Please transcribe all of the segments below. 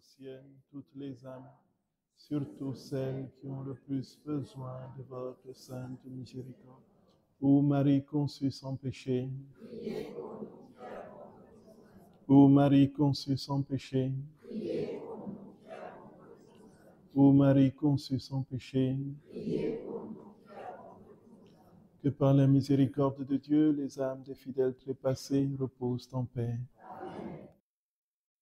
ciel toutes les âmes, surtout celles qui ont le plus besoin de votre sainte miséricorde. Ô Marie conçue sans péché, ô Marie conçue sans péché, ô Marie conçue sans péché, que par la miséricorde de Dieu, les âmes des fidèles trépassés reposent en paix.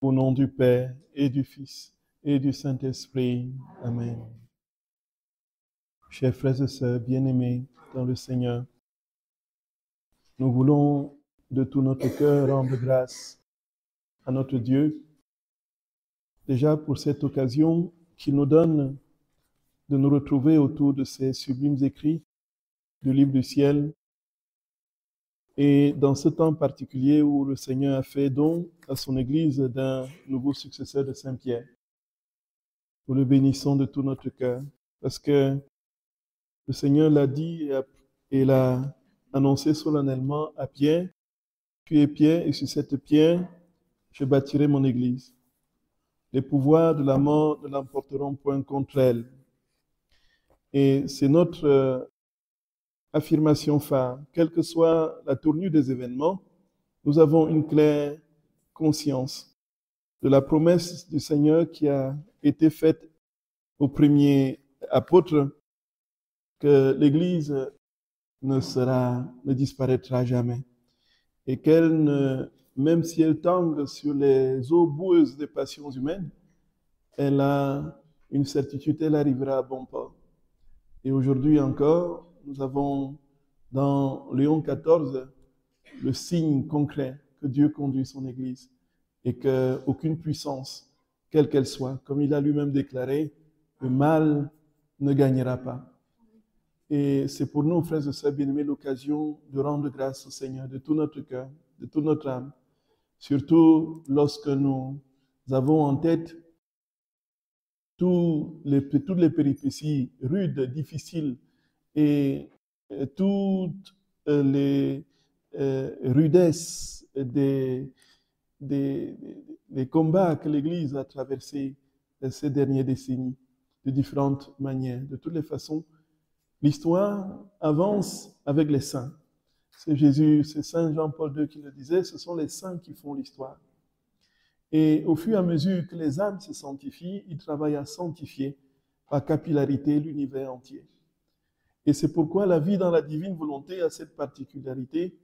Au nom du Père et du Fils et du Saint-Esprit. Amen. Chers frères et sœurs bien-aimés dans le Seigneur, nous voulons de tout notre cœur rendre grâce à notre Dieu, déjà pour cette occasion qu'il nous donne de nous retrouver autour de ces sublimes écrits du livre du ciel, et dans ce temps particulier où le Seigneur a fait don à son Église d'un nouveau successeur de Saint Pierre. Nous le bénissons de tout notre cœur, parce que le Seigneur l'a dit et l'a annoncé solennellement à Pierre: tu es Pierre, et sur cette pierre, je bâtirai mon Église. Les pouvoirs de la mort ne l'emporteront point contre elle. Et c'est notre affirmation phare. Quelle que soit la tournure des événements, nous avons une claire conscience de la promesse du Seigneur qui a été faite au premier apôtre, que l'Église ne disparaîtra jamais. Et même si elle tangue sur les eaux boueuses des passions humaines, elle a une certitude, elle arrivera à bon port. Et aujourd'hui encore, nous avons dans Léon XIV le signe concret que Dieu conduit son Église et qu'aucune puissance, quelle qu'elle soit, comme il a lui-même déclaré, le mal ne gagnera pas. Et c'est pour nous, frères et sœurs bien-aimés, l'occasion de rendre grâce au Seigneur de tout notre cœur, de toute notre âme, surtout lorsque nous avons en tête toutes les péripéties rudes, difficiles et toutes les rudesses des combats que l'Église a traversés ces dernières décennies, de différentes manières. De toutes les façons, l'histoire avance avec les saints. C'est Saint Jean-Paul II qui le disait, ce sont les saints qui font l'histoire. Et au fur et à mesure que les âmes se sanctifient, ils travaillent à sanctifier par capillarité l'univers entier. Et c'est pourquoi la vie dans la divine volonté a cette particularité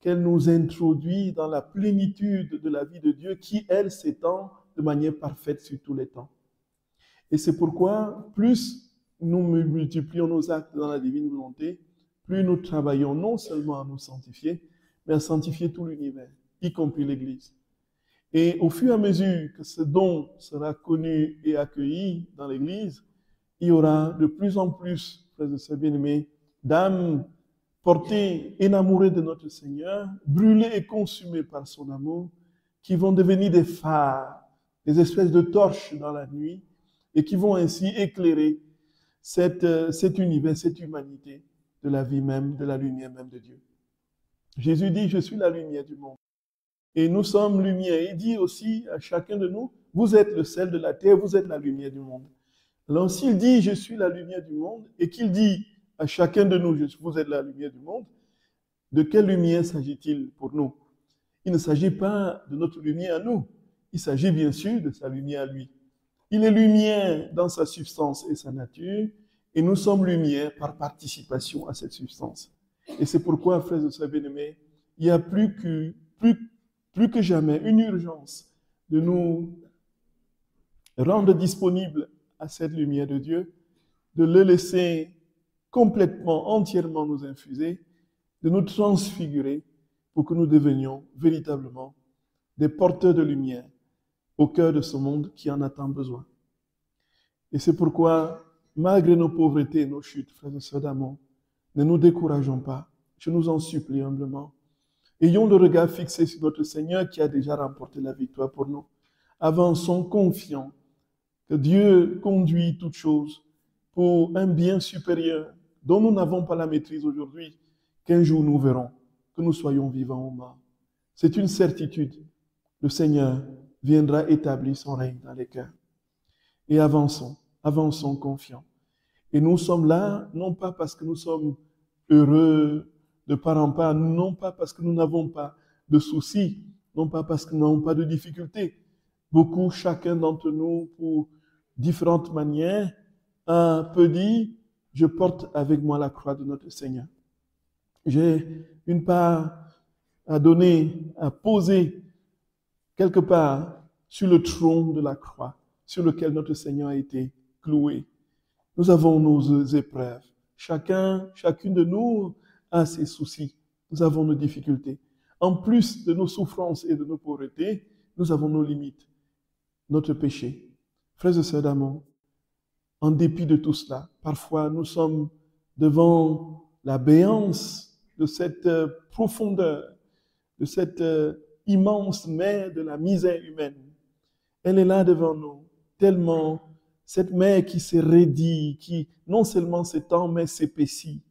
qu'elle nous introduit dans la plénitude de la vie de Dieu qui, elle, s'étend de manière parfaite sur tous les temps. Et c'est pourquoi plus nous multiplions nos actes dans la divine volonté, plus nous travaillons non seulement à nous sanctifier, mais à sanctifier tout l'univers, y compris l'Église. Et au fur et à mesure que ce don sera connu et accueilli dans l'Église, il y aura de plus en plus, frères et sœurs bien-aimés, d'âmes portées, enamourées de notre Seigneur, brûlées et consumées par son amour, qui vont devenir des phares, des espèces de torches dans la nuit, et qui vont ainsi éclairer cet univers, cette humanité de la vie même, de la lumière même de Dieu. Jésus dit, je suis la lumière du monde. Et nous sommes lumière. Il dit aussi à chacun de nous, vous êtes le sel de la terre, vous êtes la lumière du monde. Alors s'il dit, je suis la lumière du monde, et qu'il dit à chacun de nous, vous êtes la lumière du monde, de quelle lumière s'agit-il pour nous? Il ne s'agit pas de notre lumière à nous, il s'agit bien sûr de sa lumière à lui. Il est lumière dans sa substance et sa nature, et nous sommes lumière par participation à cette substance. Et c'est pourquoi, frères et sœurs bien-aimés, il y a plus que jamais une urgence de nous rendre disponibles à cette lumière de Dieu, de le laisser complètement, entièrement nous infuser, de nous transfigurer pour que nous devenions véritablement des porteurs de lumière au cœur de ce monde qui en a tant besoin. Et c'est pourquoi, malgré nos pauvretés et nos chutes, frères et sœurs d'amour, ne nous décourageons pas, je nous en supplie humblement. Ayons le regard fixé sur notre Seigneur qui a déjà remporté la victoire pour nous. Avançons confiants que Dieu conduit toutes choses pour un bien supérieur dont nous n'avons pas la maîtrise aujourd'hui, qu'un jour nous verrons, que nous soyons vivants ou morts. C'est une certitude. Le Seigneur viendra établir son règne dans les cœurs. et avançons, avançons confiants. Et nous sommes là, non pas parce que nous sommes heureux de part en part, non pas parce que nous n'avons pas de soucis, non pas parce que nous n'avons pas de difficultés. Beaucoup, chacun d'entre nous, pour différentes manières, peut dire, je porte avec moi la croix de notre Seigneur. J'ai une part à donner, à poser quelque part sur le trône de la croix, sur lequel notre Seigneur a été cloué. Nous avons nos épreuves. Chacune de nous a ses soucis. Nous avons nos difficultés. En plus de nos souffrances et de nos pauvretés, nous avons nos limites, notre péché. Frères et sœurs d'amour, en dépit de tout cela, parfois nous sommes devant la béance de cette profondeur, de cette immense mer de la misère humaine. Elle est là devant nous, tellement cette mer qui se raidit, qui non seulement s'étend, mais s'épaissit.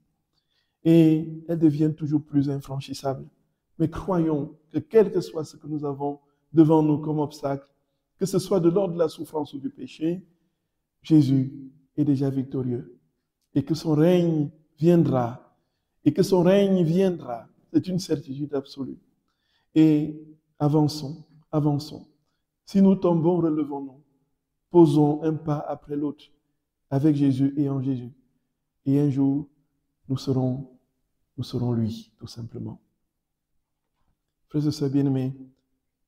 Et elle devient toujours plus infranchissable. Mais croyons que quel que soit ce que nous avons devant nous comme obstacle, que ce soit de l'ordre de la souffrance ou du péché, Jésus est déjà victorieux. Et que son règne viendra. Et que son règne viendra. C'est une certitude absolue. Et avançons, avançons. Si nous tombons, relevons-nous. Posons un pas après l'autre avec Jésus et en Jésus. Et un jour, nous serons lui, tout simplement. Frères et sœurs bien-aimés,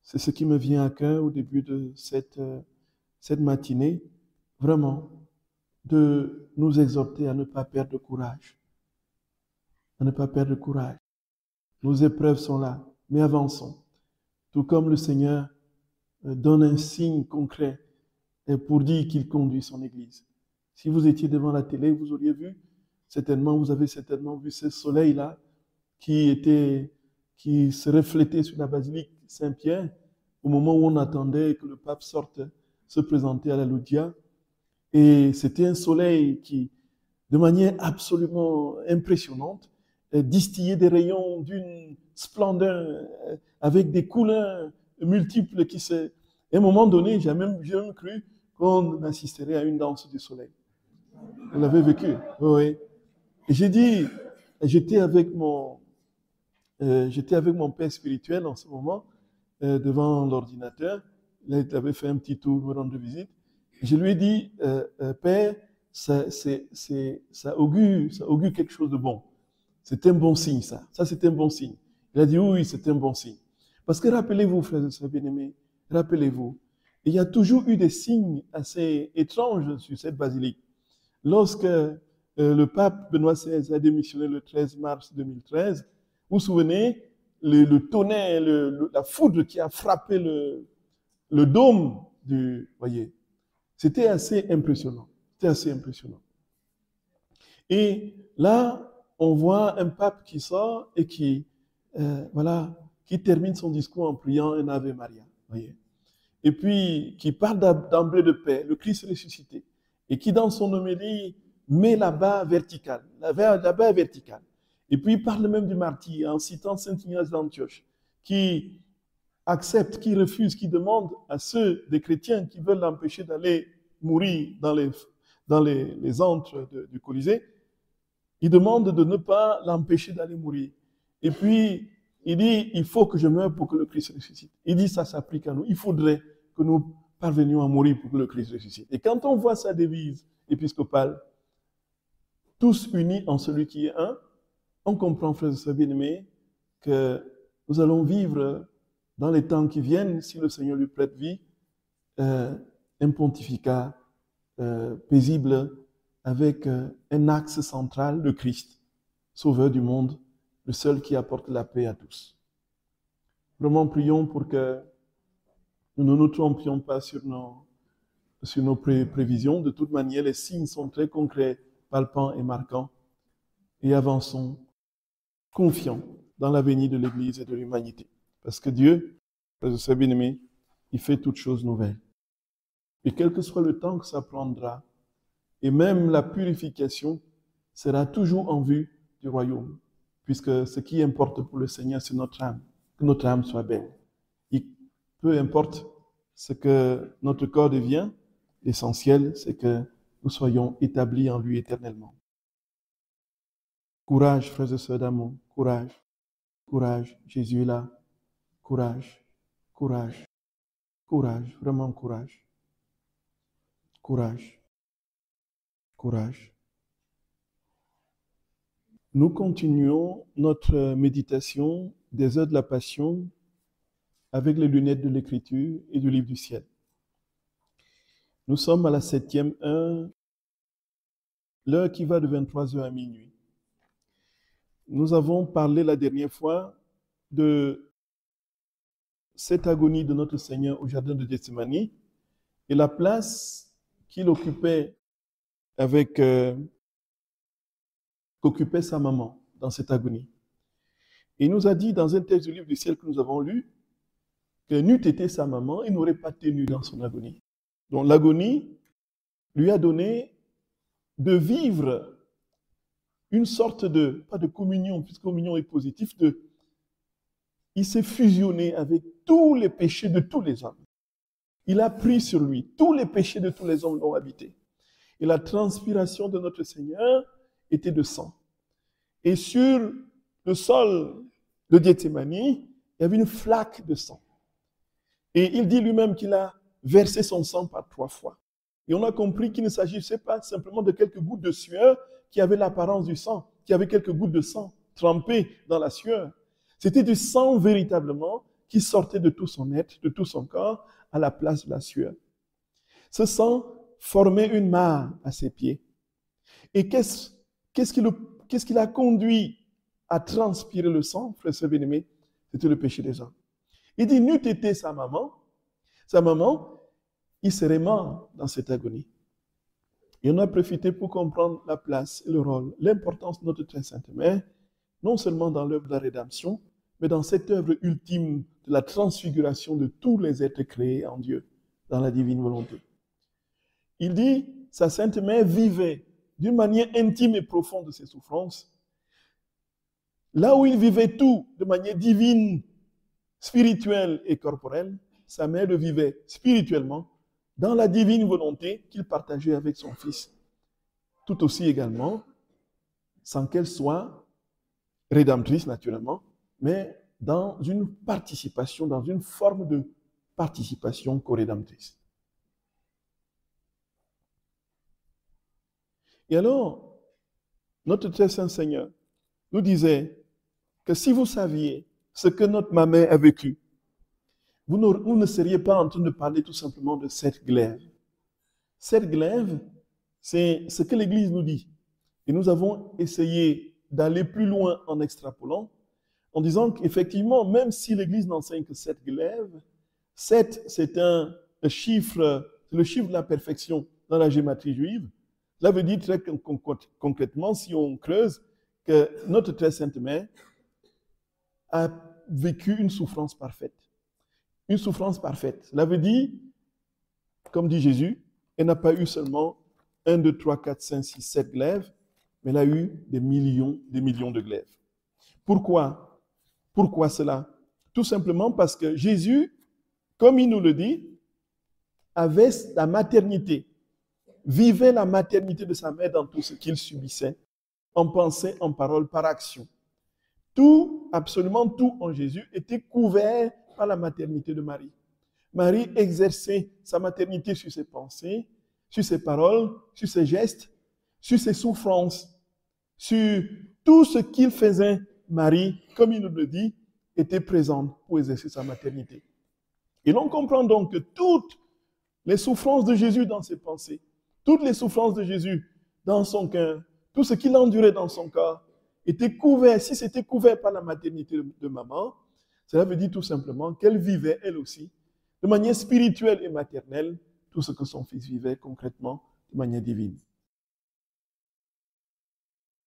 c'est ce qui me vient à cœur au début de cette matinée, vraiment, de nous exhorter à ne pas perdre courage. À ne pas perdre courage. Nos épreuves sont là, mais avançons. Tout comme le Seigneur donne un signe concret pour dire qu'il conduit son Église. Si vous étiez devant la télé, vous auriez vu, vous avez certainement vu ce soleil-là qui se reflétait sur la basilique Saint-Pierre au moment où on attendait que le pape sorte se présenter à la Loudia. Et c'était un soleil qui, de manière absolument impressionnante, distillait des rayons d'une splendeur avec des couleurs multiples qui se... À un moment donné, j'ai même cru qu'on assisterait à une danse du soleil. Vous l'avez vécu? Oui. Et j'ai dit, j'étais avec mon père spirituel en ce moment, devant l'ordinateur. Là, il avait fait un petit tour, me rendre visite. Je lui ai dit, Père, ça augure quelque chose de bon. C'est un bon signe, ça. Ça, c'est un bon signe. Il a dit, oui, c'est un bon signe. Parce que rappelez-vous, frères et sœurs bien-aimés, rappelez-vous, il y a toujours eu des signes assez étranges sur cette basilique. Lorsque le pape Benoît XVI a démissionné le 13 mars 2013, vous vous souvenez, le tonnerre, la foudre qui a frappé le dôme voyez, c'était assez impressionnant. C'était assez impressionnant. Et là, on voit un pape qui sort et qui termine son discours en priant un Ave Maria. Voyez. Et puis, qui parle d'emblée de paix, le Christ ressuscité. Et qui, dans son homélie, met la barre verticale. La barre verticale. Et puis, il parle même du martyr en citant Saint Ignace d'Antioche, qui accepte, qui refuse, qui demande à ceux des chrétiens qui veulent l'empêcher d'aller mourir dans les antres du Colisée, il demande de ne pas l'empêcher d'aller mourir. Et puis, il dit, il faut que je meure pour que le Christ ressuscite. Il dit, ça s'applique à nous. Il faudrait que nous parvenions à mourir pour que le Christ ressuscite. Et quand on voit sa devise épiscopale, tous unis en celui qui est un, on comprend, frères et sœurs bien-aimés, que nous allons vivre dans les temps qui viennent, si le Seigneur lui prête vie, un pontificat paisible avec un axe central, le Christ, sauveur du monde, le seul qui apporte la paix à tous. Vraiment, prions pour que nous ne nous trompions pas sur nos prévisions. De toute manière, les signes sont très concrets, palpants et marquants. Et avançons, confiants dans l'avenir de l'Église et de l'humanité. Parce que Dieu, frères et sœurs bien-aimés, il fait toutes choses nouvelles. Et quel que soit le temps que ça prendra, et même la purification sera toujours en vue du royaume. Puisque ce qui importe pour le Seigneur, c'est notre âme. Que notre âme soit belle. Et peu importe ce que notre corps devient, L'essentiel, c'est que nous soyons établis en lui éternellement. Courage, frères et sœurs d'amour, courage, courage, Jésus est là, courage, courage, courage, vraiment courage, courage, courage. Nous continuons notre méditation des heures de la Passion avec les lunettes de l'Écriture et du livre du ciel. Nous sommes à la 7e heure, l'heure qui va de 23h à minuit. Nous avons parlé la dernière fois de cette agonie de notre Seigneur au jardin de Gethsémani et la place qu'il occupait qu'occupait sa maman dans cette agonie. Et il nous a dit dans un texte du livre du ciel que nous avons lu que n'eût été sa maman, il n'aurait pas tenu dans son agonie. Donc l'agonie lui a donné de vivre une sorte de, pas de communion, puisque communion est positif, il s'est fusionné avec tous les péchés de tous les hommes. Il a pris sur lui, tous les péchés de tous les hommes l'ont habité. Et la transpiration de notre Seigneur était de sang. Et sur le sol de Gethsémani, il y avait une flaque de sang. Et il dit lui-même qu'il a versé son sang par 3 fois. Et on a compris qu'il ne s'agissait pas simplement de quelques gouttes de sueur qui avaient l'apparence du sang, qui avaient quelques gouttes de sang trempées dans la sueur. C'était du sang véritablement qui sortait de tout son être, de tout son corps, à la place de la sueur. Ce sang formait une mare à ses pieds. Et qu'est-ce qui l'a conduit à transpirer le sang, frères et sœurs bien-aimés? C'était le péché des hommes. Il dit, n'eût été sa maman, il serait mort dans cette agonie. Et on a profité pour comprendre la place et le rôle, l'importance de notre très sainte mère, non seulement dans l'œuvre de la rédemption, mais dans cette œuvre ultime de la transfiguration de tous les êtres créés en Dieu, dans la divine volonté. Il dit, sa sainte mère vivait d'une manière intime et profonde de ses souffrances. Là où il vivait tout de manière divine, spirituelle et corporelle, sa mère le vivait spirituellement dans la divine volonté qu'il partageait avec son Fils. Tout aussi également, sans qu'elle soit rédemptrice naturellement, mais dans une participation, dans une forme de participation co-rédemptrice. Et alors, notre très saint Seigneur nous disait que si vous saviez ce que notre maman a vécu, vous ne seriez pas en train de parler tout simplement de cette glaive. Cette glaive, c'est ce que l'Église nous dit. Et nous avons essayé d'aller plus loin en extrapolant, en disant qu'effectivement, même si l'Église n'enseigne que 7 glaives, 7, c'est le chiffre de la perfection dans la gématrie juive. Cela veut dire très concrètement, si on creuse, que notre très sainte mère a vécu une souffrance parfaite. Une souffrance parfaite. Cela veut dire, comme dit Jésus, elle n'a pas eu seulement 1, 2, 3, 4, 5, 6, 7 glaives, mais elle a eu des millions de glaives. Pourquoi? Pourquoi cela? Tout simplement parce que Jésus, comme il nous le dit, avait la maternité, vivait la maternité de sa mère dans tout ce qu'il subissait, en pensée, en parole, par action. Tout, absolument tout en Jésus était couvert par la maternité de Marie. Marie exerçait sa maternité sur ses pensées, sur ses paroles, sur ses gestes, sur ses souffrances, sur tout ce qu'il faisait. Marie, comme il nous le dit, était présente pour exercer sa maternité. Et l'on comprend donc que toutes les souffrances de Jésus dans ses pensées, toutes les souffrances de Jésus dans son cœur, tout ce qu'il endurait dans son corps, était couvert. Si c'était couvert par la maternité de maman, cela veut dire tout simplement qu'elle vivait, elle aussi, de manière spirituelle et maternelle, tout ce que son fils vivait concrètement de manière divine.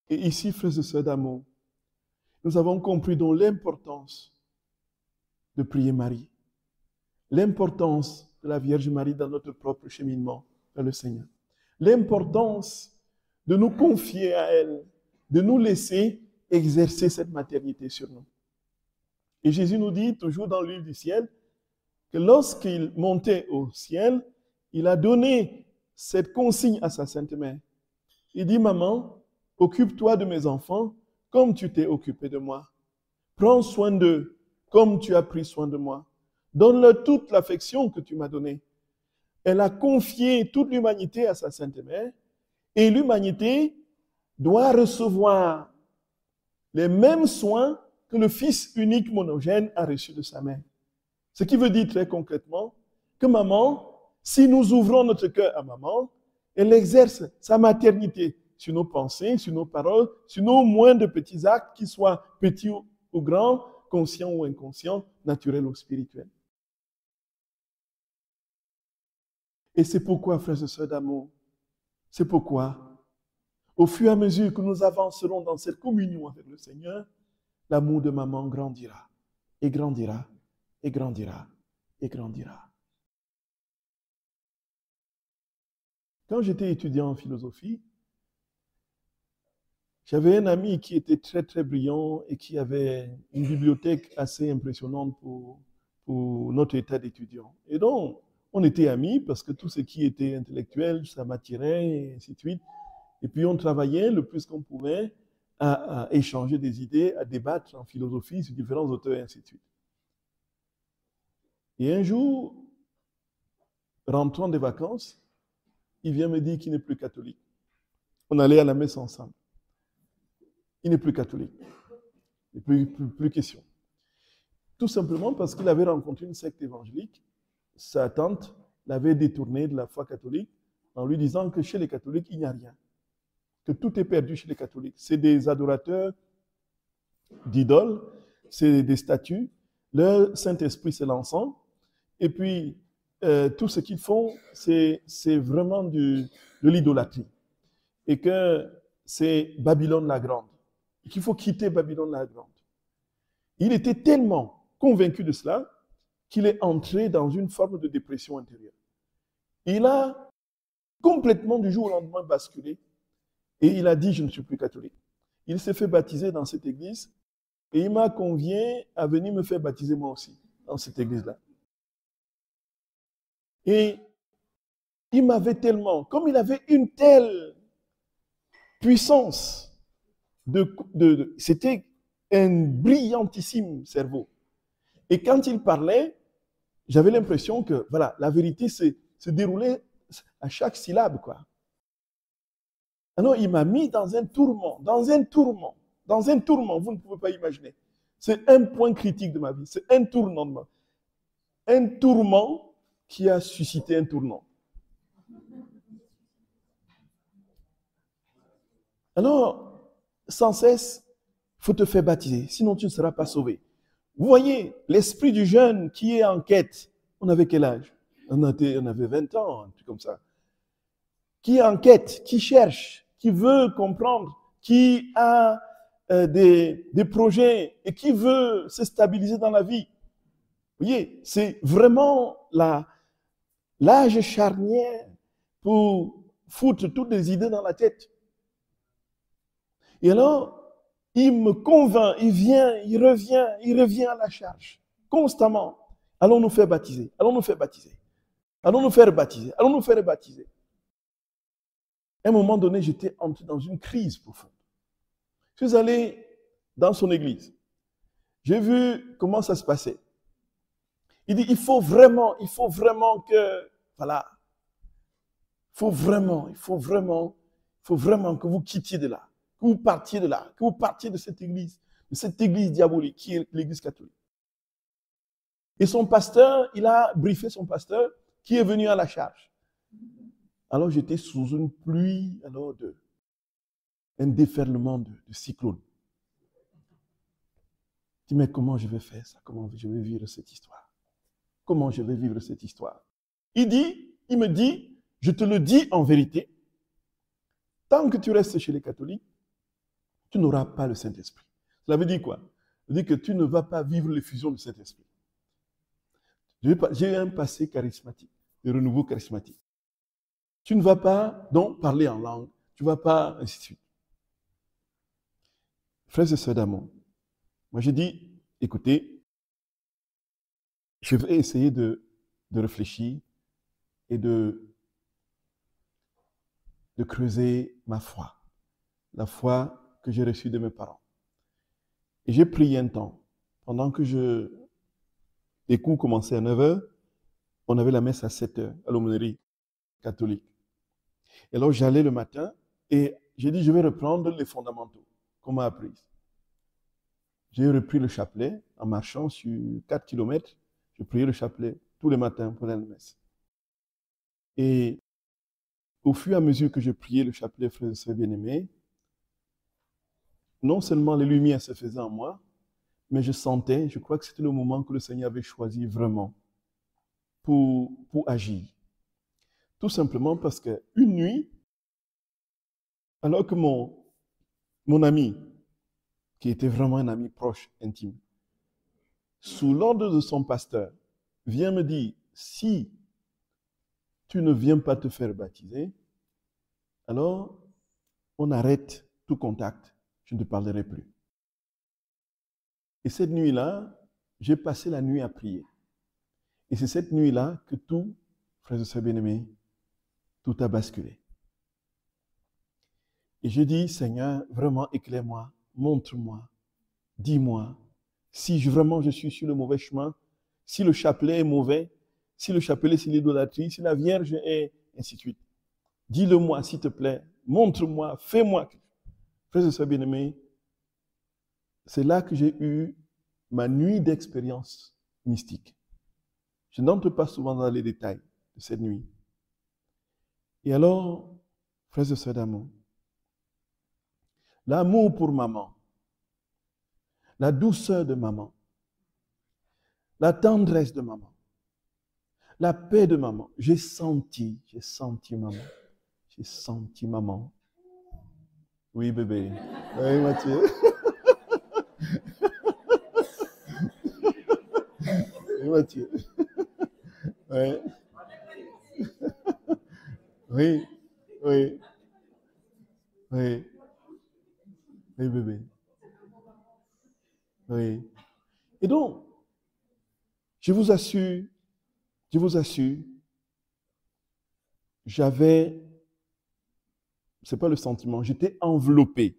Et ici, frères et sœurs d'amour, nous avons compris donc l'importance de prier Marie, l'importance de la Vierge Marie dans notre propre cheminement vers le Seigneur, l'importance de nous confier à elle, de nous laisser exercer cette maternité sur nous. Et Jésus nous dit toujours dans le livre du ciel que lorsqu'il montait au ciel, il a donné cette consigne à sa sainte mère. Il dit, maman, occupe-toi de mes enfants comme tu t'es occupé de moi. Prends soin d'eux comme tu as pris soin de moi. Donne-leur toute l'affection que tu m'as donnée. Elle a confié toute l'humanité à sa sainte mère et l'humanité doit recevoir les mêmes soins que le Fils unique monogène a reçu de sa mère. Ce qui veut dire très concrètement que maman, si nous ouvrons notre cœur à maman, elle exerce sa maternité sur nos pensées, sur nos paroles, sur nos moindres petits actes, qu'ils soient petits ou grands, conscients ou inconscients, naturels ou spirituels. Et c'est pourquoi, frères et sœurs d'amour, c'est pourquoi, au fur et à mesure que nous avancerons dans cette communion avec le Seigneur, l'amour de maman grandira, et grandira, et grandira, et grandira. Quand j'étais étudiant en philosophie, j'avais un ami qui était très, très brillant et qui avait une bibliothèque assez impressionnante pour notre état d'étudiant. Et donc, on était amis parce que tout ce qui était intellectuel, ça m'attirait, et ainsi de suite. Et puis, on travaillait le plus qu'on pouvait à échanger des idées, à débattre en philosophie sur différents auteurs, et ainsi de suite. Et un jour, rentrant des vacances, il vient me dire qu'il n'est plus catholique. On allait à la messe ensemble. Il n'est plus catholique. Il n'est plus question. Tout simplement parce qu'il avait rencontré une secte évangélique. Sa tante l'avait détourné de la foi catholique en lui disant que chez les catholiques, il n'y a rien. Que tout est perdu chez les catholiques. C'est des adorateurs d'idoles, c'est des statues. Leur Saint-Esprit, c'est l'encens. Et puis, tout ce qu'ils font, c'est vraiment de l'idolâtrie. Et que c'est Babylone la Grande. Et qu'il faut quitter Babylone la Grande. Il était tellement convaincu de cela qu'il est entré dans une forme de dépression intérieure. Il a complètement du jour au lendemain basculé et il a dit « je ne suis plus catholique ». Il s'est fait baptiser dans cette église et il m'a convié à venir me faire baptiser moi aussi dans cette église-là. Et il m'avait tellement, comme il avait une telle puissance, c'était un brillantissime cerveau. Et quand il parlait, j'avais l'impression que voilà, la vérité se déroulait à chaque syllabe, quoi. Alors il m'a mis dans un tourment, vous ne pouvez pas imaginer. C'est un point critique de ma vie, c'est un tournement. Un tourment qui a suscité un tournant. Alors, sans cesse, il faut te faire baptiser, sinon tu ne seras pas sauvé. Vous voyez, l'esprit du jeune qui est en quête, on avait quel âge? On avait 20 ans, un truc comme ça. Qui est en quête, qui cherche, qui veut comprendre, qui a des projets et qui veut se stabiliser dans la vie. Vous voyez, c'est vraiment l'âge charnière pour foutre toutes les idées dans la tête. Et alors, il me convainc, il vient, il revient à la charge, constamment. Allons nous faire baptiser, allons nous faire baptiser, allons nous faire baptiser, allons nous faire baptiser. À un moment donné, j'étais entré dans une crise profonde. Je suis allé dans son église. J'ai vu comment ça se passait. Il dit, il faut vraiment que, voilà, il faut vraiment que vous quittiez de là, que vous partiez de là, que vous partiez de cette église diabolique qui est l'église catholique. Et son pasteur, il a briefé son pasteur qui est venu à la charge. Alors j'étais sous une pluie, alors un déferlement de cyclone. Je dis, mais comment je vais faire ça? Comment je vais vivre cette histoire? Comment je vais vivre cette histoire? Il me dit, je te le dis en vérité, tant que tu restes chez les catholiques, tu n'auras pas le Saint-Esprit. Cela veut dire quoi? Ça veut dire que tu ne vas pas vivre l'effusion du Saint-Esprit. J'ai un passé charismatique, de renouveau charismatique. Tu ne vas pas donc parler en langue, tu ne vas pas, ainsi de suite. Frères et sœurs d'amour, moi j'ai dit, écoutez, je vais essayer de réfléchir et de de creuser ma foi, la foi que j'ai reçue de mes parents. Et j'ai prié un temps. Pendant que les cours commençaient à 9 heures, on avait la messe à 7 heures à l'aumônerie catholique. Et alors j'allais le matin et j'ai dit, je vais reprendre les fondamentaux qu'on m'a appris. J'ai repris le chapelet en marchant sur 4 kilomètres. Je priais le chapelet tous les matins pour la messe. Et au fur et à mesure que je priais le chapelet, frères et sœurs bien-aimés, non seulement les lumières se faisaient en moi, mais je sentais, je crois que c'était le moment que le Seigneur avait choisi vraiment pour agir. Tout simplement parce qu'une nuit, alors que mon ami, qui était vraiment un ami proche, intime, sous l'ordre de son pasteur, vient me dire, si tu ne viens pas te faire baptiser, alors on arrête tout contact, je ne te parlerai plus. Et cette nuit-là, j'ai passé la nuit à prier. Et c'est cette nuit-là que tout, frères et sœurs bien-aimés, tout a basculé. Et je dis, Seigneur, vraiment éclaire-moi, montre-moi, dis-moi, si vraiment je suis sur le mauvais chemin, si le chapelet est mauvais, si le chapelet c'est l'idolâtrie, si la Vierge est, ainsi de suite. Dis-le-moi, s'il te plaît, montre-moi, fais-moi. Frères et sœurs bien-aimés, c'est là que j'ai eu ma nuit d'expérience mystique. Je n'entre pas souvent dans les détails de cette nuit. Et alors, frères et sœurs d'amour, l'amour pour maman, la douceur de maman, la tendresse de maman, la paix de maman, j'ai senti maman, j'ai senti maman. Oui, bébé. Oui, Mathieu. Oui, Mathieu. Oui. Oui, oui, oui, oui, bébé. Oui. Et donc, je vous assure, j'avais, c'est pas le sentiment, j'étais enveloppé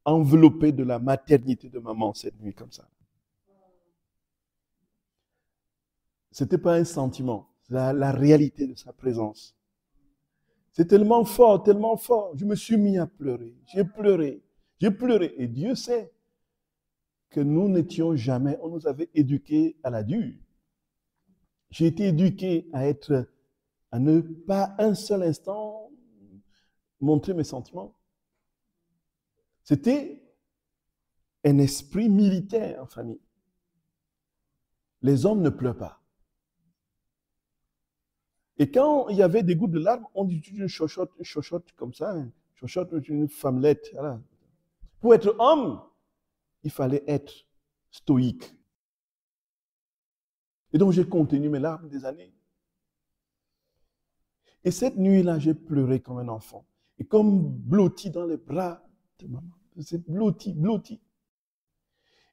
de la maternité de maman cette nuit comme ça. C'était pas un sentiment, c'est la réalité de sa présence. C'est tellement fort, tellement fort. Je me suis mis à pleurer. J'ai pleuré. Et Dieu sait que nous n'étions jamais, on nous avait éduqués à la dure. J'ai été éduqué à ne pas un seul instant montrer mes sentiments. C'était un esprit militaire en famille. Les hommes ne pleurent pas. Et quand il y avait des gouttes de larmes, on dit une chochotte comme ça, chochotte une femmelette. Voilà. Pour être homme, il fallait être stoïque. Et donc j'ai contenu mes larmes des années. Et cette nuit-là, j'ai pleuré comme un enfant. Et comme blotti dans les bras de maman. C'est blotti.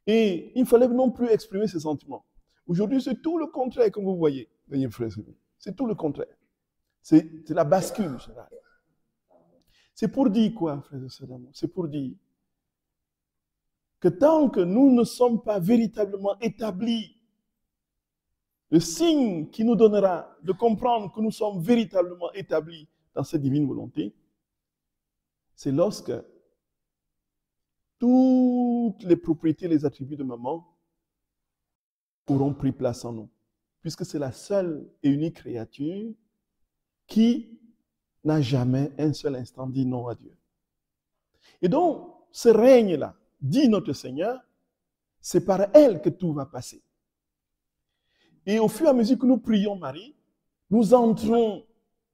Et il ne fallait non plus exprimer ses sentiments. Aujourd'hui, c'est tout le contraire, comme vous voyez, mes frères et sœurs. C'est tout le contraire. C'est la bascule. C'est pour dire quoi, frères et sœurs d'amour? C'est pour dire que tant que nous ne sommes pas véritablement établis, le signe qui nous donnera de comprendre que nous sommes véritablement établis dans cette divine volonté, c'est lorsque toutes les propriétés, les attributs de maman auront pris place en nous. Puisque c'est la seule et unique créature qui n'a jamais un seul instant dit non à Dieu. Et donc, ce règne-là, dit notre Seigneur, c'est par elle que tout va passer. Et au fur et à mesure que nous prions Marie, nous entrons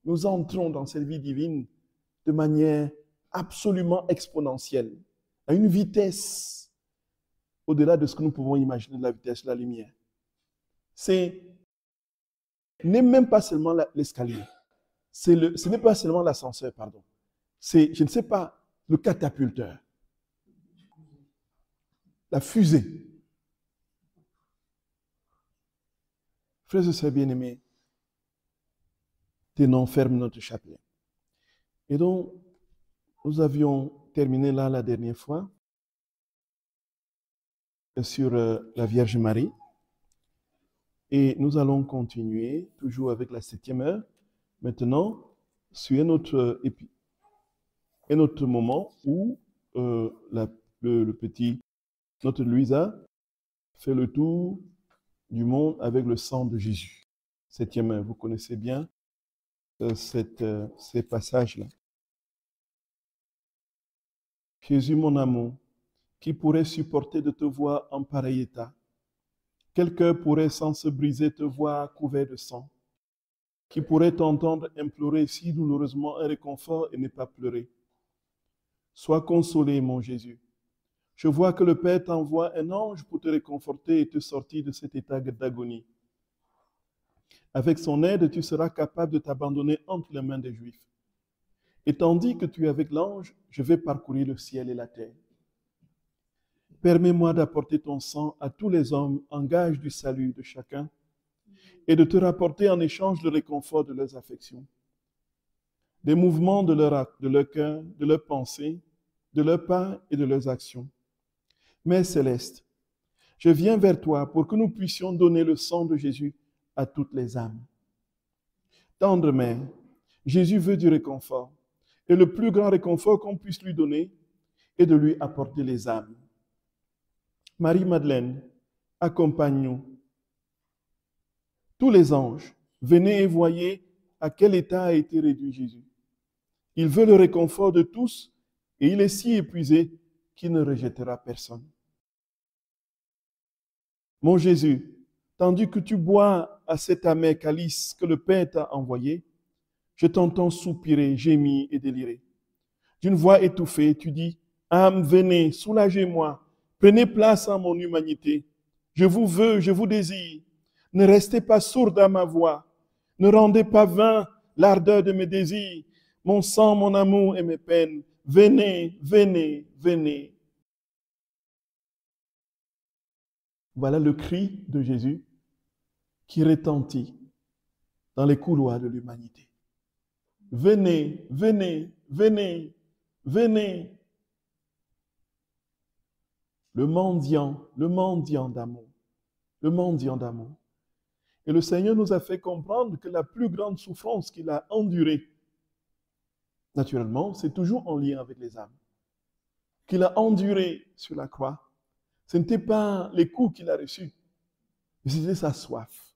dans cette vie divine de manière absolument exponentielle, à une vitesse au-delà de ce que nous pouvons imaginer de la vitesse de la lumière. Ce n'est même pas seulement l'escalier, ce n'est pas seulement l'ascenseur, pardon. C'est, je ne sais pas, le catapulteur, la fusée. Frères et sœurs bien-aimés, tenons ferme notre chapelet. Et donc, nous avions terminé là la dernière fois sur la Vierge Marie. Et nous allons continuer toujours avec la 7e heure. Maintenant, sur un autre moment où le petit, notre Louisa fait le tour du monde avec le sang de Jésus. 7e heure, vous connaissez bien ces passages-là. Jésus, mon amour, qui pourrait supporter de te voir en pareil état? Quel cœur pourrait sans se briser te voir couvert de sang? Qui pourrait t'entendre implorer si douloureusement un réconfort et ne pas pleurer? Sois consolé, mon Jésus. Je vois que le Père t'envoie un ange pour te réconforter et te sortir de cet état d'agonie. Avec son aide, tu seras capable de t'abandonner entre les mains des Juifs. Et tandis que tu es avec l'ange, je vais parcourir le ciel et la terre. Permets-moi d'apporter ton sang à tous les hommes en gage du salut de chacun et de te rapporter en échange le réconfort de leurs affections, des mouvements de leur cœur, de leurs pensées, de leurs pas et de leurs actions. Mère céleste, je viens vers toi pour que nous puissions donner le sang de Jésus à toutes les âmes. Tendre Mère, Jésus veut du réconfort, et le plus grand réconfort qu'on puisse lui donner est de lui apporter les âmes. Marie-Madeleine, accompagne-nous. Tous les anges, venez et voyez à quel état a été réduit Jésus. Il veut le réconfort de tous et il est si épuisé qu'il ne rejettera personne. Mon Jésus, tandis que tu bois à cet amer calice que le Père t'a envoyé, je t'entends soupirer, gémir et délirer. D'une voix étouffée, tu dis, « Âme, venez, soulagez-moi, prenez place en mon humanité. Je vous veux, je vous désire. Ne restez pas sourde à ma voix. Ne rendez pas vain l'ardeur de mes désirs, mon sang, mon amour et mes peines. Venez, venez, venez. » Voilà le cri de Jésus qui retentit dans les couloirs de l'humanité. Venez, venez, venez, venez. Le mendiant d'amour, le mendiant d'amour. Et le Seigneur nous a fait comprendre que la plus grande souffrance qu'il a endurée, naturellement, c'est toujours en lien avec les âmes, qu'il a enduré sur la croix. Ce n'était pas les coups qu'il a reçus, mais c'était sa soif.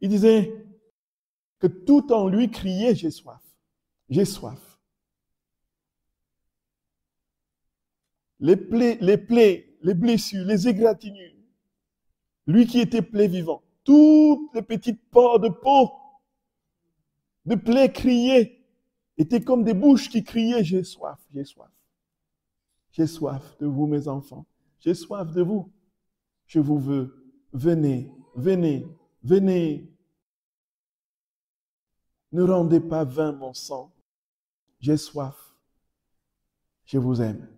Il disait que tout en lui criait « J'ai soif, j'ai soif ». Les plaies, les blessures, les égratignures, lui qui était plaie vivant, toutes les petites pores de peau, de plaies criaient, étaient comme des bouches qui criaient « J'ai soif, j'ai soif. J'ai soif de vous, mes enfants. J'ai soif de vous. Je vous veux. Venez, venez, venez. Ne rendez pas vain mon sang. J'ai soif. Je vous aime. »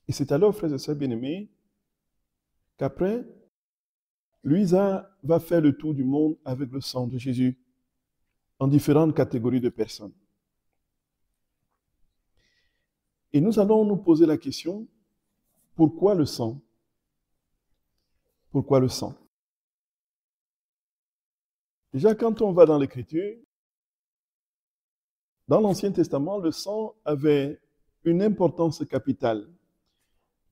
Et c'est alors, frères et sœurs bien-aimés, qu'après, Louisa va faire le tour du monde avec le sang de Jésus en différentes catégories de personnes. Et nous allons nous poser la question, pourquoi le sang? Pourquoi le sang? Déjà, quand on va dans l'Écriture, dans l'Ancien Testament, le sang avait une importance capitale.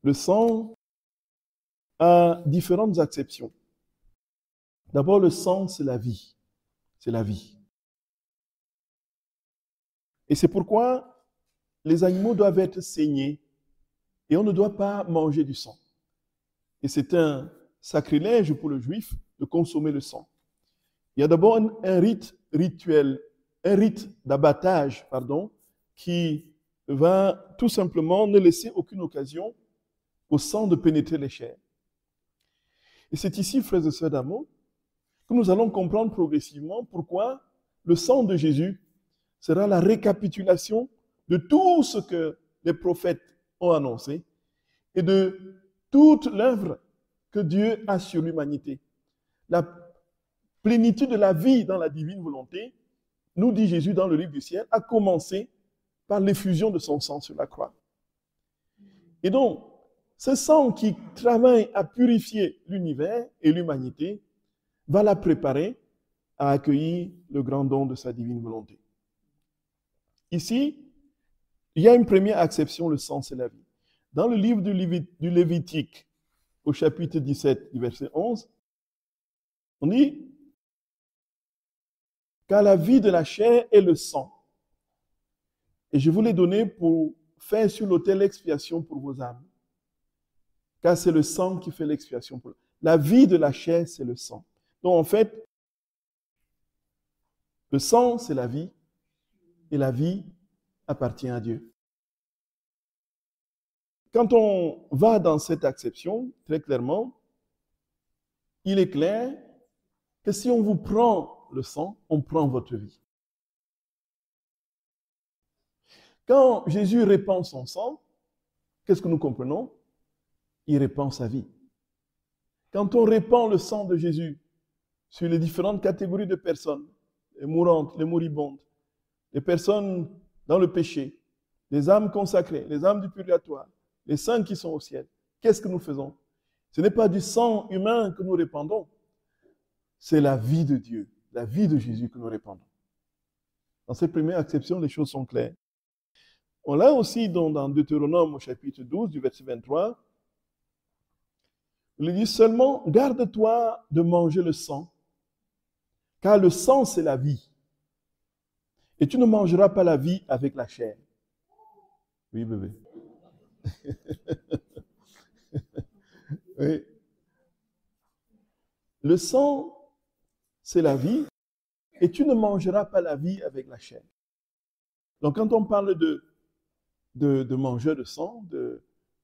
Le sang a différentes acceptions. D'abord, le sang, c'est la vie. C'est la vie. Et c'est pourquoi les animaux doivent être saignés et on ne doit pas manger du sang. Et c'est un sacrilège pour le juif de consommer le sang. Il y a d'abord un rite d'abattage, qui va tout simplement ne laisser aucune occasion au sang de pénétrer les chairs. Et c'est ici, frères et sœurs d'amour, que nous allons comprendre progressivement pourquoi le sang de Jésus sera la récapitulation de tout ce que les prophètes ont annoncé et de toute l'œuvre que Dieu a sur l'humanité. La plénitude de la vie dans la divine volonté nous dit Jésus dans le livre du ciel, a commencé par l'effusion de son sang sur la croix. Et donc, ce sang qui travaille à purifier l'univers et l'humanité va la préparer à accueillir le grand don de sa divine volonté. Ici, il y a une première acception, le sang, c'est la vie. Dans le livre du Lévitique, au chapitre 17, du verset 11, on dit « Car la vie de la chair est le sang. Et je vous l'ai donné pour faire sur l'autel l'expiation pour vos âmes. Car c'est le sang qui fait l'expiation pour vous. La vie de la chair, c'est le sang. » Donc en fait, le sang, c'est la vie, et la vie appartient à Dieu. Quand on va dans cette acception, très clairement, il est clair que si on vous prend le sang, on prend votre vie. Quand Jésus répand son sang, qu'est-ce que nous comprenons? Il répand sa vie. Quand on répand le sang de Jésus sur les différentes catégories de personnes, les mourantes, les moribondes, les personnes dans le péché, les âmes consacrées, les âmes du purgatoire, les saints qui sont au ciel, qu'est-ce que nous faisons? Ce n'est pas du sang humain que nous répandons, c'est la vie de Dieu, la vie de Jésus que nous répandons. Dans cette première acception, les choses sont claires. On l'a aussi dans Deutéronome au chapitre 12, du verset 23. Il dit seulement, garde-toi de manger le sang, car le sang, c'est la vie. Et tu ne mangeras pas la vie avec la chair. Oui, bébé. Oui. Le sang, c'est la vie, et tu ne mangeras pas la vie avec la chair. Donc, quand on parle de mangeurs de sang,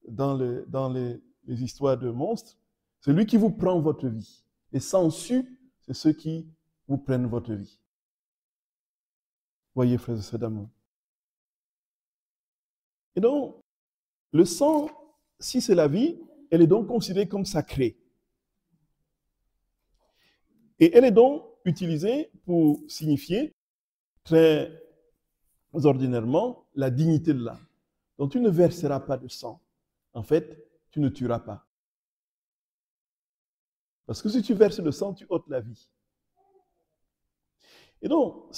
dans les histoires de monstres, c'est lui qui vous prend votre vie. Les sangsues, c'est ceux qui vous prennent votre vie. Voyez, frères et sœurs d'amour. Et donc, le sang, si c'est la vie, elle est donc considérée comme sacrée. Et elle est donc utilisée pour signifier, très ordinairement, la dignité de l'âme. Donc, tu ne verseras pas de sang. En fait, tu ne tueras pas. Parce que si tu verses le sang, tu ôtes la vie. Et donc,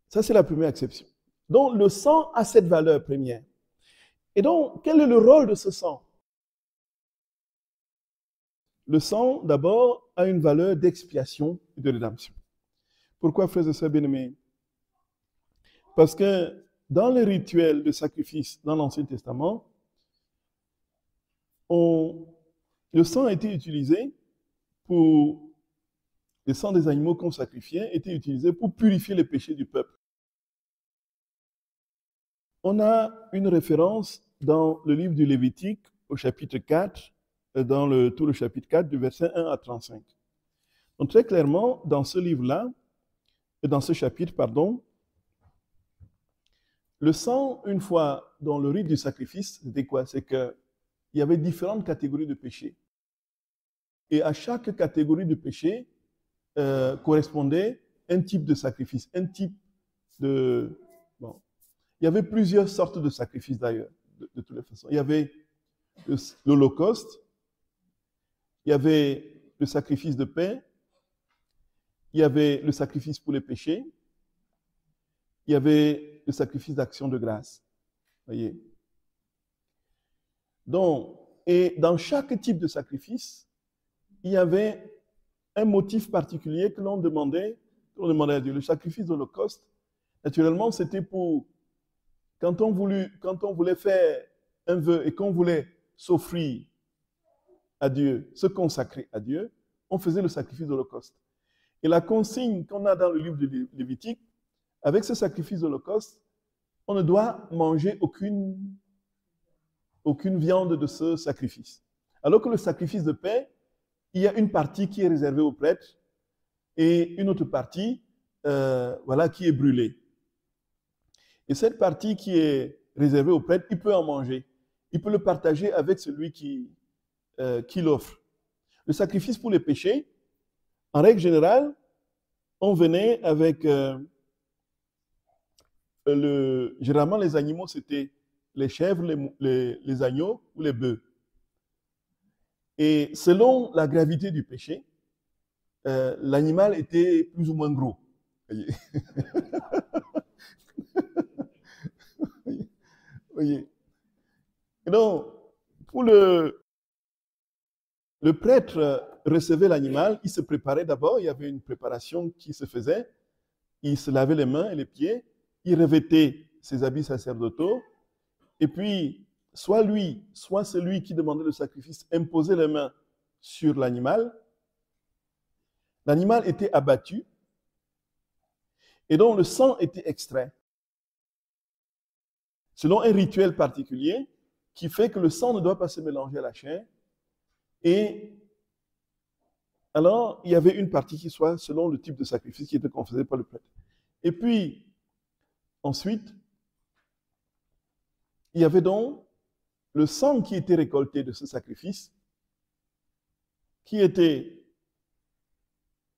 ça c'est la première acception. Donc, le sang a cette valeur première. Et donc, quel est le rôle de ce sang? Le sang, d'abord, a une valeur d'expiation et de rédemption. Pourquoi, frères et sœurs bien-aimés? Parce que dans les rituels de sacrifice dans l'Ancien Testament, le sang a été utilisé le sang des animaux qu'on sacrifiait était utilisé pour purifier les péchés du peuple. On a une référence dans le livre du Lévitique au chapitre 4, dans tout le chapitre 4, du verset 1 à 35. Donc très clairement, dans ce livre-là, dans ce chapitre, pardon, le sang, une fois dans le rite du sacrifice, c'était quoi? C'est qu'il y avait différentes catégories de péchés. Et à chaque catégorie de péché correspondait un type de sacrifice, un type de... Bon. Il y avait plusieurs sortes de sacrifices d'ailleurs, de toutes les façons. Il y avait l'Holocauste, il y avait le sacrifice de paix, il y avait le sacrifice pour les péchés, il y avait le sacrifice d'action de grâce. Voyez. Donc, et dans chaque type de sacrifice, il y avait un motif particulier que l'on demandait à Dieu. Le sacrifice de l'Holocauste, naturellement, c'était pour, quand on voulait faire un vœu et qu'on voulait s'offrir à Dieu, se consacrer à Dieu, on faisait le sacrifice de l'Holocauste. Et la consigne qu'on a dans le livre de Lévitique, avec ce sacrifice de l'Holocauste, on ne doit manger aucune viande de ce sacrifice. Alors que le sacrifice de paix, il y a une partie qui est réservée aux prêtres et une autre partie qui est brûlée. Et cette partie qui est réservée aux prêtres, il peut en manger. Il peut le partager avec celui qui l'offre. Le sacrifice pour les péchés, en règle générale, on venait avec généralement les animaux, c'était les chèvres, les agneaux ou les bœufs. Et selon la gravité du péché, l'animal était plus ou moins gros. Voyez. Voyez. Et donc, pour le prêtre recevait l'animal, il se préparait d'abord, il y avait une préparation qui se faisait, il se lavait les mains et les pieds, il revêtait ses habits sacerdotaux, et puis soit lui, soit celui qui demandait le sacrifice imposait les mains sur l'animal. L'animal était abattu, et donc le sang était extrait, selon un rituel particulier qui fait que le sang ne doit pas se mélanger à la chair. Et alors, il y avait une partie qui soit selon le type de sacrifice qui était confessé par le prêtre. Et puis, ensuite, il y avait donc le sang qui était récolté de ce sacrifice, qui était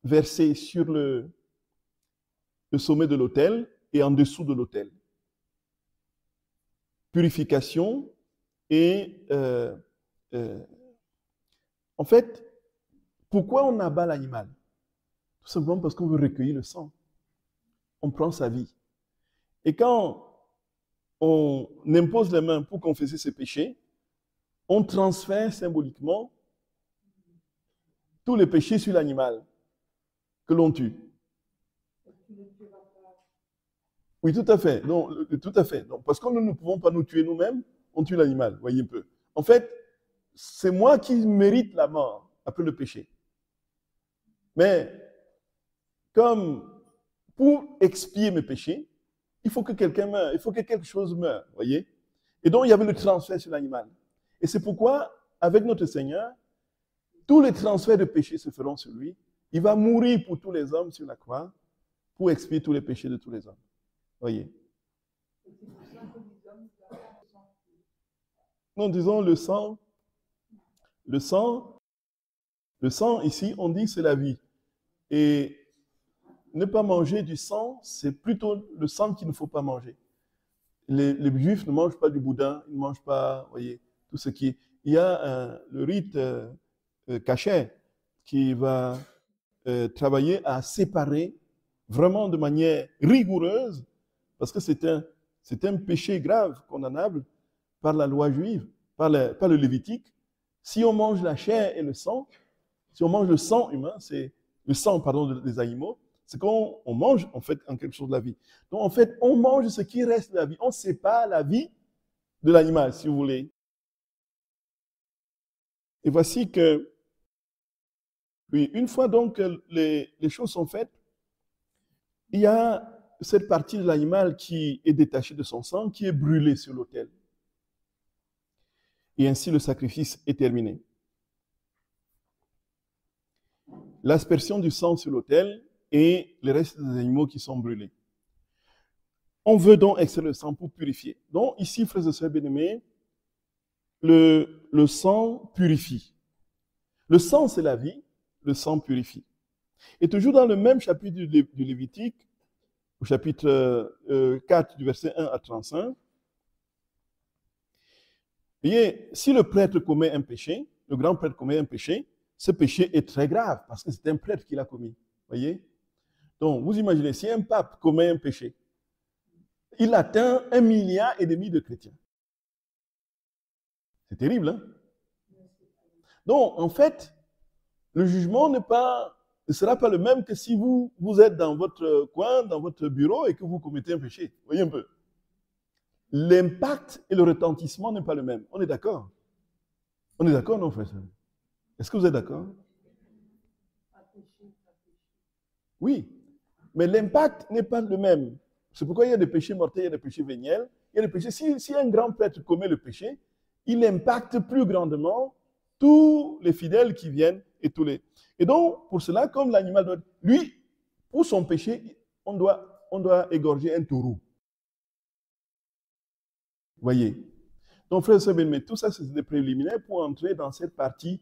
versé sur le sommet de l'autel et en dessous de l'autel. Purification et en fait, pourquoi on abat l'animal? Tout simplement parce qu'on veut recueillir le sang. On prend sa vie. Et quand on impose les mains pour confesser ses péchés, on transfère symboliquement tous les péchés sur l'animal que l'on tue. Oui, tout à fait. Non, tout à fait. Donc, parce que nous ne pouvons pas nous tuer nous-mêmes, on tue l'animal, voyez un peu. En fait, c'est moi qui mérite la mort après le péché. Mais comme pour expier mes péchés, il faut que quelqu'un meure, il faut que quelque chose meure, voyez. Et donc, il y avait le transfert sur l'animal. Et c'est pourquoi, avec notre Seigneur, tous les transferts de péchés se feront sur lui. Il va mourir pour tous les hommes sur la croix, pour expier tous les péchés de tous les hommes. Voyez. Non, disons le sang ici, on dit c'est la vie. Et ne pas manger du sang, c'est plutôt le sang qu'il ne faut pas manger. Les Juifs ne mangent pas du boudin, ils ne mangent pas, voyez, tout ce qui est. Il y a le rite cachet qui va travailler à séparer vraiment de manière rigoureuse, parce que c'est un péché grave, condamnable par la loi juive, par le Lévitique. Si on mange la chair et le sang, si on mange le sang humain, c'est le sang, pardon, des animaux, c'est qu'on mange en fait en quelque chose de la vie. Donc en fait, on mange ce qui reste de la vie. On sépare la vie de l'animal, si vous voulez. Et voici que, oui, une fois donc que les choses sont faites, il y a cette partie de l'animal qui est détachée de son sang, qui est brûlée sur l'autel. Et ainsi le sacrifice est terminé. L'aspersion du sang sur l'autel et les restes des animaux qui sont brûlés. On veut donc extraire le sang pour purifier. Donc ici, frères et sœurs bien-aimés, le sang purifie. Le sang, c'est la vie, le sang purifie. Et toujours dans le même chapitre du Lévitique, au chapitre 4, du verset 1 à 35, voyez, si le prêtre commet un péché, le grand prêtre commet un péché, ce péché est très grave parce que c'est un prêtre qui l'a commis. Voyez? Donc, vous imaginez, si un pape commet un péché, il atteint 1,5 milliard de chrétiens. C'est terrible, hein? Donc, en fait, le jugement ne sera pas le même que si vous êtes dans votre coin, dans votre bureau et que vous commettez un péché. Voyez un peu. L'impact et le retentissement n'est pas le même. On est d'accord? On est d'accord, non, frère? Est-ce que vous êtes d'accord? Oui, mais l'impact n'est pas le même. C'est pourquoi il y a des péchés mortels, il y a des péchés véniels. Il y a des péchés. Si un grand prêtre commet le péché, il impacte plus grandement tous les fidèles qui viennent et tous les. Et donc, pour cela, comme l'animal doit. Lui, pour son péché, on doit égorger un taureau. Voyez. Donc, frère et sœurs bien-aimés, tout ça, c'est des préliminaires pour entrer dans cette partie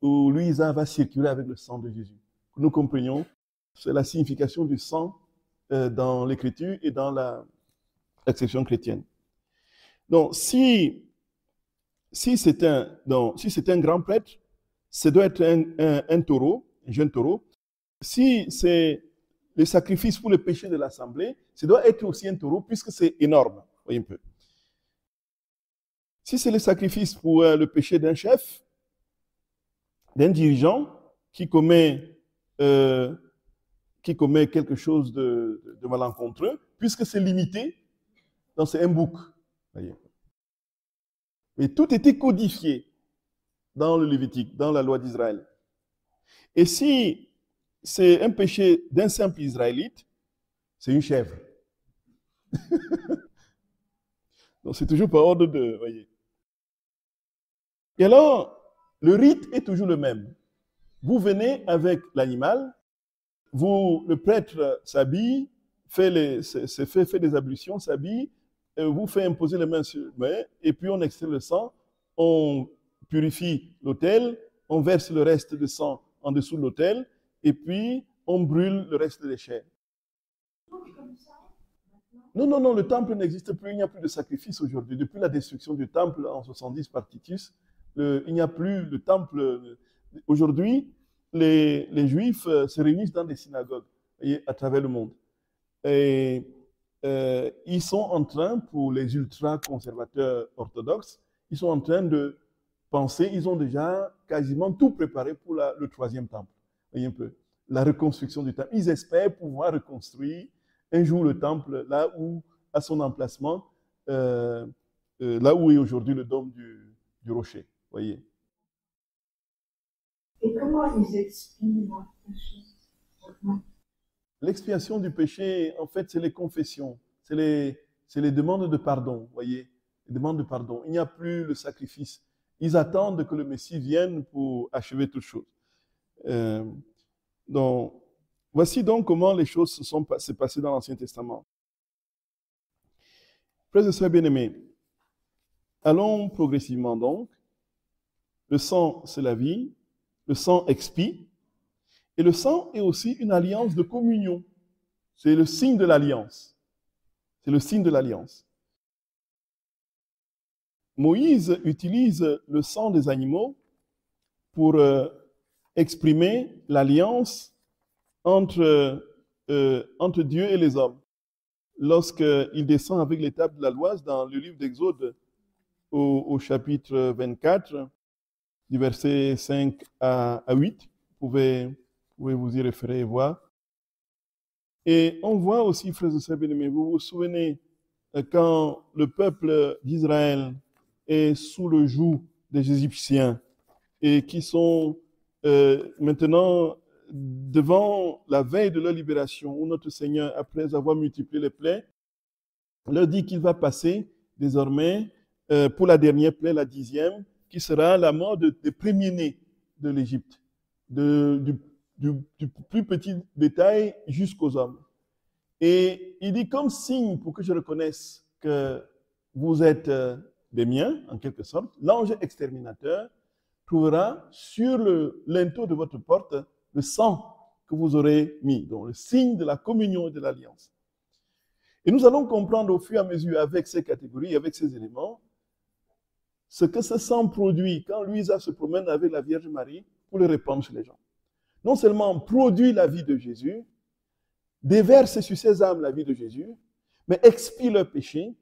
où Louisa va circuler avec le sang de Jésus. Que nous comprenions C'est la signification du sang dans l'écriture et dans l'acception chrétienne. Donc, si c'est un grand prêtre, ça doit être un taureau, un jeune taureau. Si c'est le sacrifice pour le péché de l'assemblée, ça doit être aussi un taureau puisque c'est énorme. Voyez un peu. Si c'est le sacrifice pour le péché d'un chef, d'un dirigeant qui commet quelque chose de malencontreux, puisque c'est limité, donc c'est un bouc. Voyez. Mais tout était codifié dans le Lévitique, dans la loi d'Israël. Et si c'est un péché d'un simple Israélite, c'est une chèvre. Donc c'est toujours par ordre de, voyez. Et alors, le rite est toujours le même. Vous venez avec l'animal, le prêtre s'habille, fait des ablutions, s'habille, vous fait imposer les mains sur le main, et puis on extrait le sang, on purifie l'autel, on verse le reste de sang en dessous de l'autel, et puis on brûle le reste des chairs. Non, le temple n'existe plus, il n'y a plus de sacrifice aujourd'hui. Depuis la destruction du temple en 70 par Titus, il n'y a plus le temple. Aujourd'hui, les Juifs se réunissent dans des synagogues à travers le monde. Et ils sont en train, pour les ultra-conservateurs orthodoxes, ils sont en train de penser, ils ont déjà quasiment tout préparé pour le troisième temple. Voyez un peu, la reconstruction du temple. Ils espèrent pouvoir reconstruire un jour le temple là où, à son emplacement, là où est aujourd'hui le dôme du rocher. Voyez. Et comment ils expient la chose? L'expiation du péché, en fait, c'est les confessions, c'est les demandes de pardon, voyez, les demandes de pardon. Il n'y a plus le sacrifice. Ils attendent que le Messie vienne pour achever toutes choses. Donc, voici donc comment les choses s'est passées dans l'Ancien Testament. Frères et sœurs bien-aimés, allons progressivement donc. Le sang, c'est la vie. Le sang expie. Et le sang est aussi une alliance de communion. C'est le signe de l'alliance. C'est le signe de l'alliance. Moïse utilise le sang des animaux pour exprimer l'alliance entre Dieu et les hommes. Lorsqu'il descend avec les tables de la loi dans le livre d'Exode au chapitre 24, du verset 5 à 8, vous pouvez vous y référer et voir. Et on voit aussi, frères et sœurs bien-aimés, vous vous souvenez, quand le peuple d'Israël est sous le joug des Égyptiens et qui sont maintenant devant la veille de leur libération, où notre Seigneur, après avoir multiplié les plaies, leur dit qu'il va passer désormais pour la dernière plaie, la 10e, qui sera la mort des premiers-nés de l'Égypte, du plus petit bétail jusqu'aux hommes. Et il dit, comme signe pour que je reconnaisse que vous êtes des miens, en quelque sorte, l'ange exterminateur trouvera sur le linteau de votre porte le sang que vous aurez mis, donc le signe de la communion et de l'alliance. Et nous allons comprendre au fur et à mesure, avec ces catégories, avec ces éléments, ce que ce sang produit quand Louisa se promène avec la Vierge Marie pour le répandre chez les gens. Non seulement produit la vie de Jésus, déverse sur ses âmes la vie de Jésus, mais expie leur péché,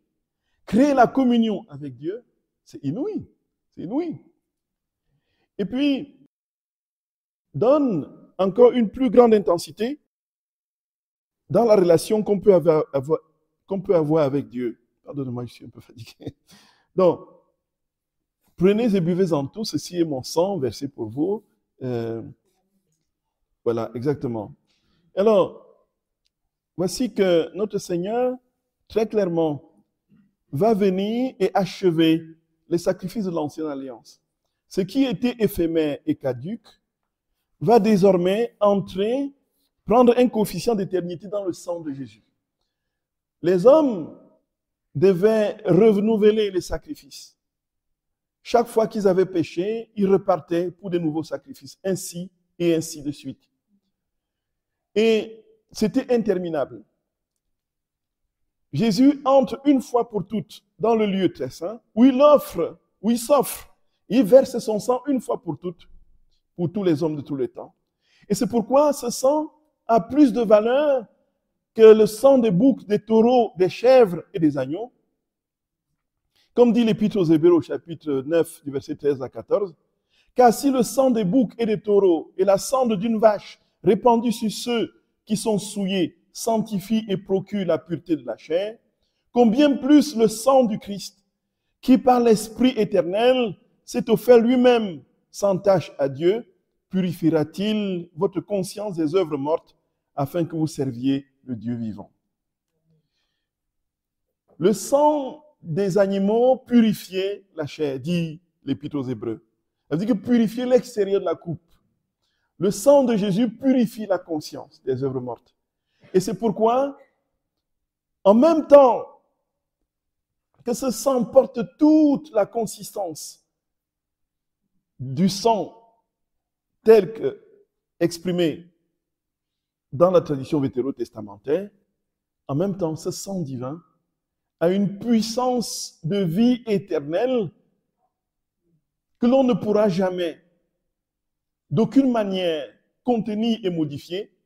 crée la communion avec Dieu. C'est inouï. C'est inouï. Et puis, donne encore une plus grande intensité dans la relation qu'on peut avoir avec Dieu. Pardonnez-moi, je suis un peu fatigué. Donc, prenez et buvez-en tous, ceci est mon sang versé pour vous. Voilà, exactement. Alors, voici que notre Seigneur, très clairement, va venir et achever les sacrifices de l'Ancienne Alliance. Ce qui était éphémère et caduque va désormais prendre un coefficient d'éternité dans le sang de Jésus. Les hommes devaient renouveler les sacrifices. Chaque fois qu'ils avaient péché, ils repartaient pour de nouveaux sacrifices, ainsi et ainsi de suite. Et c'était interminable. Jésus entre une fois pour toutes dans le lieu très saint, où il s'offre, il verse son sang une fois pour toutes, pour tous les hommes de tous les temps. Et c'est pourquoi ce sang a plus de valeur que le sang des boucs, des taureaux, des chèvres et des agneaux. Comme dit l'Épître aux Hébreux au chapitre 9, du verset 13 à 14, « Car si le sang des boucs et des taureaux et la cendre d'une vache répandue sur ceux qui sont souillés sanctifie et procure la pureté de la chair, combien plus le sang du Christ, qui par l'Esprit éternel s'est offert lui-même sans tâche à Dieu, purifiera-t-il votre conscience des œuvres mortes afin que vous serviez le Dieu vivant. » Le sang des animaux purifiait la chair, dit l'Épître aux Hébreux. Ça veut dire que purifier l'extérieur de la coupe. Le sang de Jésus purifie la conscience des œuvres mortes. Et c'est pourquoi, en même temps que ce sang porte toute la consistance du sang tel que exprimé dans la tradition vétérotestamentaire, en même temps, ce sang divin a une puissance de vie éternelle que l'on ne pourra jamais, d'aucune manière, contenir et modifier,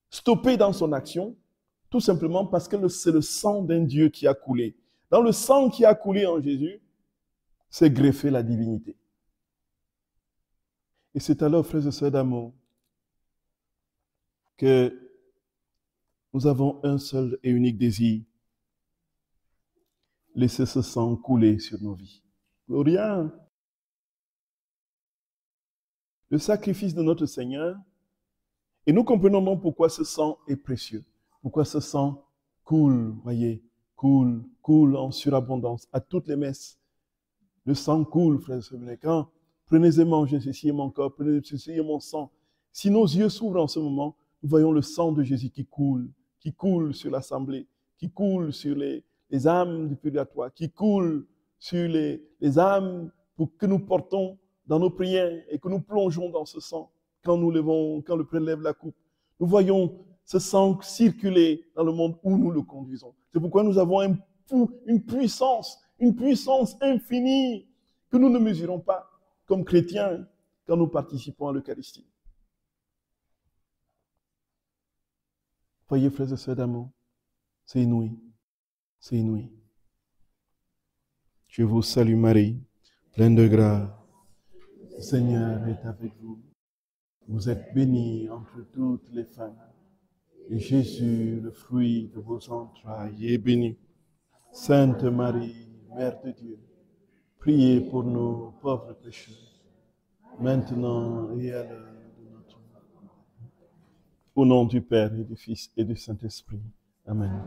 stopper dans son action, tout simplement parce que c'est le sang d'un Dieu qui a coulé. Dans le sang qui a coulé en Jésus, s'est greffée la divinité. Et c'est alors, frères et sœurs d'amour, que nous avons un seul et unique désir: laisser ce sang couler sur nos vies. Gloria! Le sacrifice de notre Seigneur, et nous comprenons donc pourquoi ce sang est précieux, pourquoi ce sang coule, voyez, coule en surabondance à toutes les messes. Le sang coule, frères et sœurs. Quand prenez et mangez, ceci est mon corps, prenez ceci est mon sang. Si nos yeux s'ouvrent en ce moment, nous voyons le sang de Jésus qui coule sur l'assemblée, qui coule sur les âmes du purgatoire, qui coule sur les âmes pour que nous portons dans nos prières et que nous plongeons dans ce sang quand le prêtre lève la coupe. Nous voyons ce sang circuler dans le monde où nous le conduisons. C'est pourquoi nous avons une puissance infinie que nous ne mesurons pas comme chrétiens quand nous participons à l'Eucharistie. Voyez, frères et sœurs d'amour, c'est inouï. C'est inouï. Je vous salue Marie, pleine de grâce. Le Seigneur est avec vous. Vous êtes bénie entre toutes les femmes. Et Jésus, le fruit de vos entrailles, est béni. Sainte Marie, Mère de Dieu, priez pour nous pauvres pécheurs, maintenant et à l'heure de notre mort. Au nom du Père et du Fils et du Saint-Esprit. Amen.